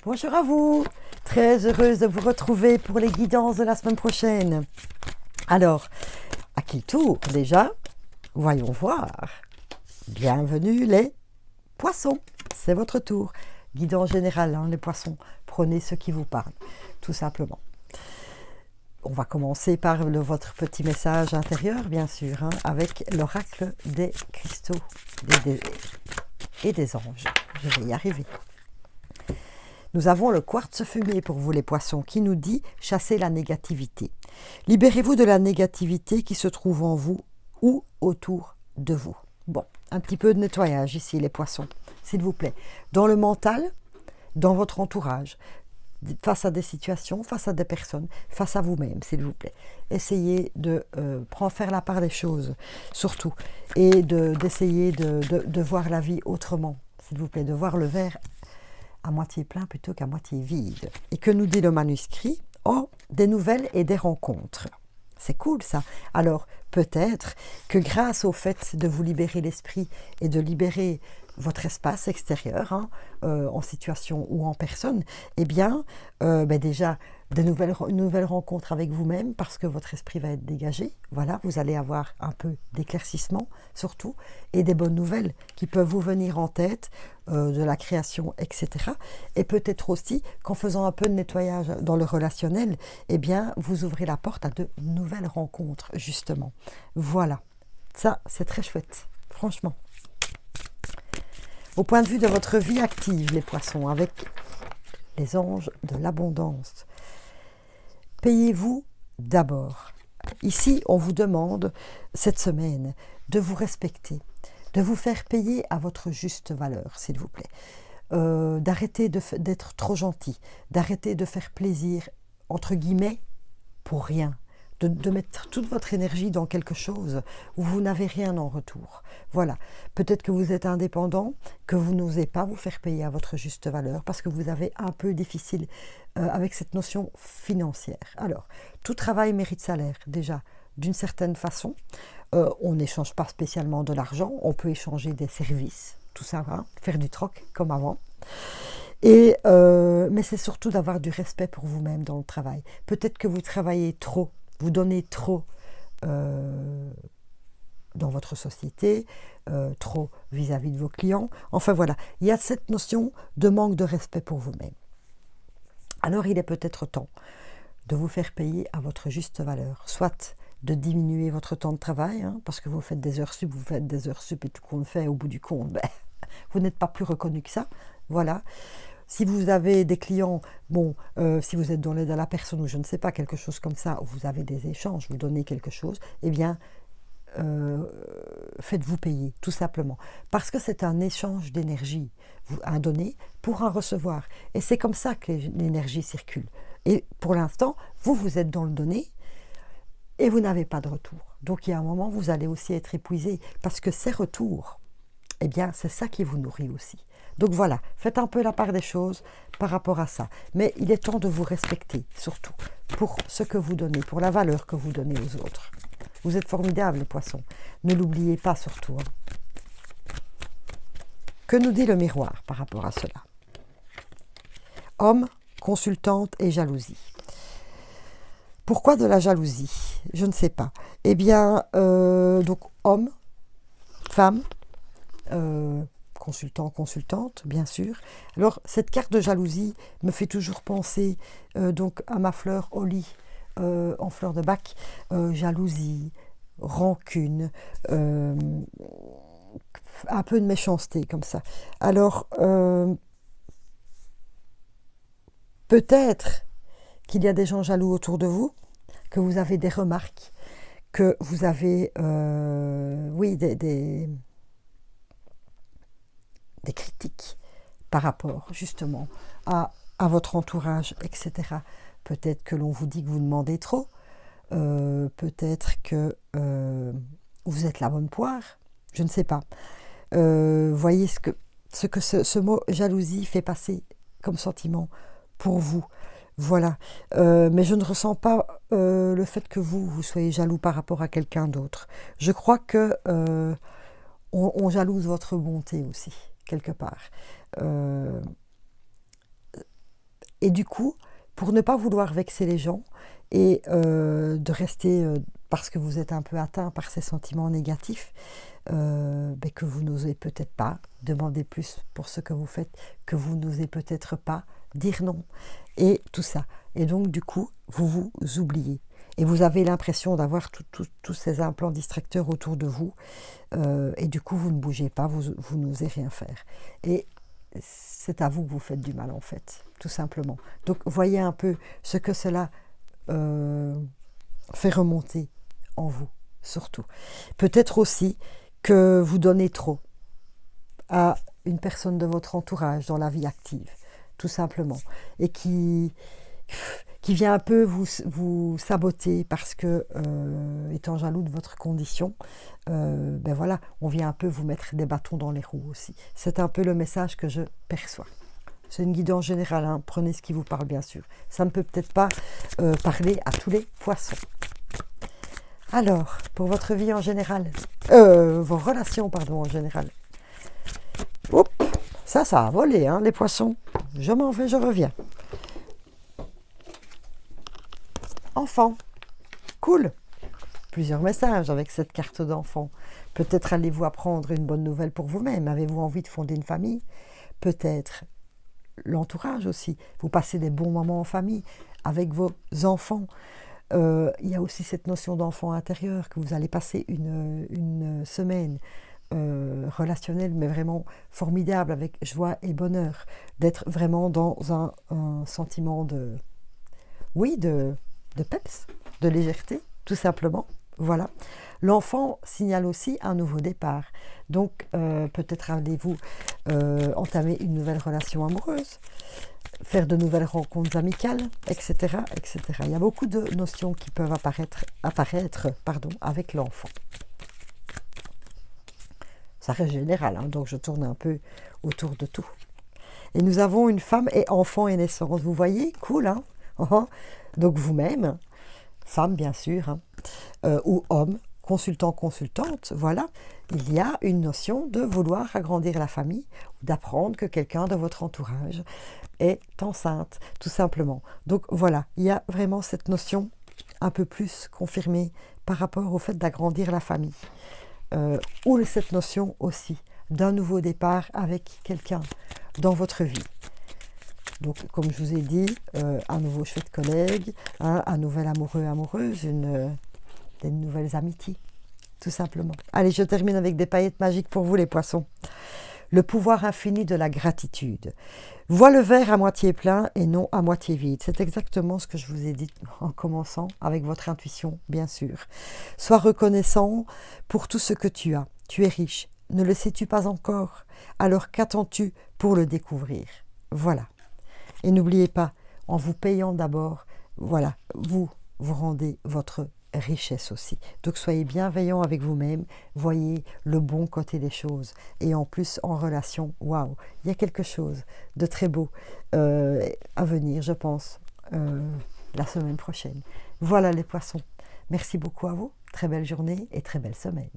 Bonjour à vous, très heureuse de vous retrouver pour les guidances de la semaine prochaine. Alors, à qui tour déjà? Voyons voir. Bienvenue les poissons, c'est votre tour. Guidance générale, hein, les poissons, prenez ce qui vous parle, tout simplement. On va commencer par votre petit message intérieur, bien sûr, hein, avec l'oracle des cristaux et des anges. Je vais y arriver. Nous avons le quartz fumé pour vous les poissons qui nous dit « Chassez la négativité ». Libérez-vous de la négativité qui se trouve en vous ou autour de vous. Bon, un petit peu de nettoyage ici les poissons, s'il vous plaît. Dans le mental, dans votre entourage, face à des situations, face à des personnes, face à vous-même, s'il vous plaît. Essayez de faire la part des choses, surtout, et d'essayer de voir la vie autrement, s'il vous plaît, de voir le verre à moitié plein plutôt qu'à moitié vide. Et que nous dit le manuscrit? Oh, des nouvelles et des rencontres. C'est cool ça. Alors peut-être que grâce au fait de vous libérer l'esprit et de libérer votre espace extérieur, hein, en situation ou en personne, eh bien, déjà, une nouvelle rencontre avec vous-même parce que votre esprit va être dégagé. Voilà, vous allez avoir un peu d'éclaircissement, surtout, et des bonnes nouvelles qui peuvent vous venir en tête, de la création, etc. Et peut-être aussi qu'en faisant un peu de nettoyage dans le relationnel, eh bien, vous ouvrez la porte à de nouvelles rencontres, justement. Voilà, ça, c'est très chouette, franchement. Au point de vue de votre vie active, les poissons, avec les anges de l'abondance, payez-vous d'abord. Ici, on vous demande, cette semaine, de vous respecter, de vous faire payer à votre juste valeur, s'il vous plaît. D'arrêter d'être trop gentil, d'arrêter de faire plaisir, entre guillemets, pour rien. De mettre toute votre énergie dans quelque chose où vous n'avez rien en retour. Voilà. Peut-être que vous êtes indépendant, que vous n'osez pas vous faire payer à votre juste valeur parce que vous avez un peu difficile avec cette notion financière. Alors, tout travail mérite salaire, déjà, d'une certaine façon. On n'échange pas spécialement de l'argent, on peut échanger des services, tout ça, hein, faire du troc comme avant. Mais c'est surtout d'avoir du respect pour vous-même dans le travail. Peut-être que vous travaillez trop, vous donnez trop dans votre société, trop vis-à-vis de vos clients. Enfin voilà, il y a cette notion de manque de respect pour vous-même. Alors il est peut-être temps de vous faire payer à votre juste valeur, soit de diminuer votre temps de travail, hein, parce que vous faites des heures sup, et tout compte fait, au bout du compte, vous n'êtes pas plus reconnu que ça. Voilà. Si vous avez des clients, si vous êtes dans l'aide à la personne ou je ne sais pas, quelque chose comme ça, où vous avez des échanges, vous donnez quelque chose, eh bien, faites-vous payer, tout simplement. Parce que c'est un échange d'énergie, un donner pour un recevoir. Et c'est comme ça que l'énergie circule. Et pour l'instant, vous êtes dans le donner et vous n'avez pas de retour. Donc, il y a un moment, vous allez aussi être épuisé parce que ces retours, eh bien, c'est ça qui vous nourrit aussi. Donc voilà, faites un peu la part des choses par rapport à ça. Mais il est temps de vous respecter, surtout, pour ce que vous donnez, pour la valeur que vous donnez aux autres. Vous êtes formidables, les poissons. Ne l'oubliez pas, surtout. Hein. Que nous dit le miroir par rapport à cela? Homme, consultante et jalousie. Pourquoi de la jalousie? Je ne sais pas. Eh bien, donc, homme, femme, consultant, consultante, bien sûr. Alors, cette carte de jalousie me fait toujours penser donc à ma fleur Holly, en fleur de bac. Jalousie, rancune, un peu de méchanceté, comme ça. Alors, peut-être qu'il y a des gens jaloux autour de vous, que vous avez des remarques, que vous avez, des critiques par rapport justement à votre entourage, etc. Peut-être que l'on vous dit que vous demandez trop, peut-être que vous êtes la bonne poire, je ne sais pas. Voyez ce que ce mot jalousie fait passer comme sentiment pour vous. Voilà, mais je ne ressens pas le fait que vous soyez jaloux par rapport à quelqu'un d'autre. Je crois que on jalouse votre bonté aussi, quelque part. Et du coup, pour ne pas vouloir vexer les gens et de rester, parce que vous êtes un peu atteint par ces sentiments négatifs, ben que vous n'osez peut-être pas demander plus pour ce que vous faites, que vous n'osez peut-être pas dire non, et tout ça. Et donc, du coup, vous vous oubliez. Et vous avez l'impression d'avoir tous ces implants distracteurs autour de vous. Et du coup, vous ne bougez pas, vous n'osez rien faire. Et c'est à vous que vous faites du mal, en fait, tout simplement. Donc, voyez un peu ce que cela fait remonter en vous, surtout. Peut-être aussi que vous donnez trop à une personne de votre entourage dans la vie active, tout simplement. Et qui vient un peu vous saboter parce que, étant jaloux de votre condition, ben voilà, on vient un peu vous mettre des bâtons dans les roues aussi. C'est un peu le message que je perçois. C'est une guidance générale, hein. Prenez ce qui vous parle, bien sûr. Ça ne peut peut-être pas parler à tous les poissons. Alors, pour votre vie en général, vos relations, pardon, en général. Hop, ça a volé, hein, les poissons. Je m'en vais, je reviens. Enfant, cool. Plusieurs messages avec cette carte d'enfant. Peut-être allez-vous apprendre une bonne nouvelle pour vous-même. Avez-vous envie de fonder une famille? Peut-être l'entourage aussi. Vous passez des bons moments en famille avec vos enfants. Il y a aussi cette notion d'enfant intérieur, que vous allez passer une semaine relationnelle, mais vraiment formidable, avec joie et bonheur. D'être vraiment dans un sentiment de peps, de légèreté, tout simplement. Voilà. L'enfant signale aussi un nouveau départ. Donc, peut-être allez-vous entamer une nouvelle relation amoureuse, faire de nouvelles rencontres amicales, etc., etc. Il y a beaucoup de notions qui peuvent apparaître avec l'enfant. Ça reste général, hein, donc je tourne un peu autour de tout. Et nous avons une femme et enfant et naissance. Vous voyez, cool, hein? Donc vous-même, femme bien sûr, hein, ou homme, consultant, consultante, voilà, il y a une notion de vouloir agrandir la famille, ou d'apprendre que quelqu'un de votre entourage est enceinte, tout simplement. Donc voilà, il y a vraiment cette notion un peu plus confirmée par rapport au fait d'agrandir la famille. Ou cette notion aussi d'un nouveau départ avec quelqu'un dans votre vie. Donc, comme je vous ai dit, un nouveau chouette collègue, un nouvel amoureux, amoureuse, des nouvelles amitiés, tout simplement. Allez, je termine avec des paillettes magiques pour vous, les poissons. Le pouvoir infini de la gratitude. Vois le verre à moitié plein et non à moitié vide. C'est exactement ce que je vous ai dit en commençant, avec votre intuition, bien sûr. Sois reconnaissant pour tout ce que tu as. Tu es riche. Ne le sais-tu pas encore? Alors qu'attends-tu pour le découvrir? Voilà. Et n'oubliez pas, en vous payant d'abord, voilà, vous rendez votre richesse aussi. Donc soyez bienveillant avec vous-même, voyez le bon côté des choses. Et en plus, en relation, waouh, il y a quelque chose de très beau à venir, je pense, la semaine prochaine. Voilà les poissons. Merci beaucoup à vous, très belle journée et très belle semaine.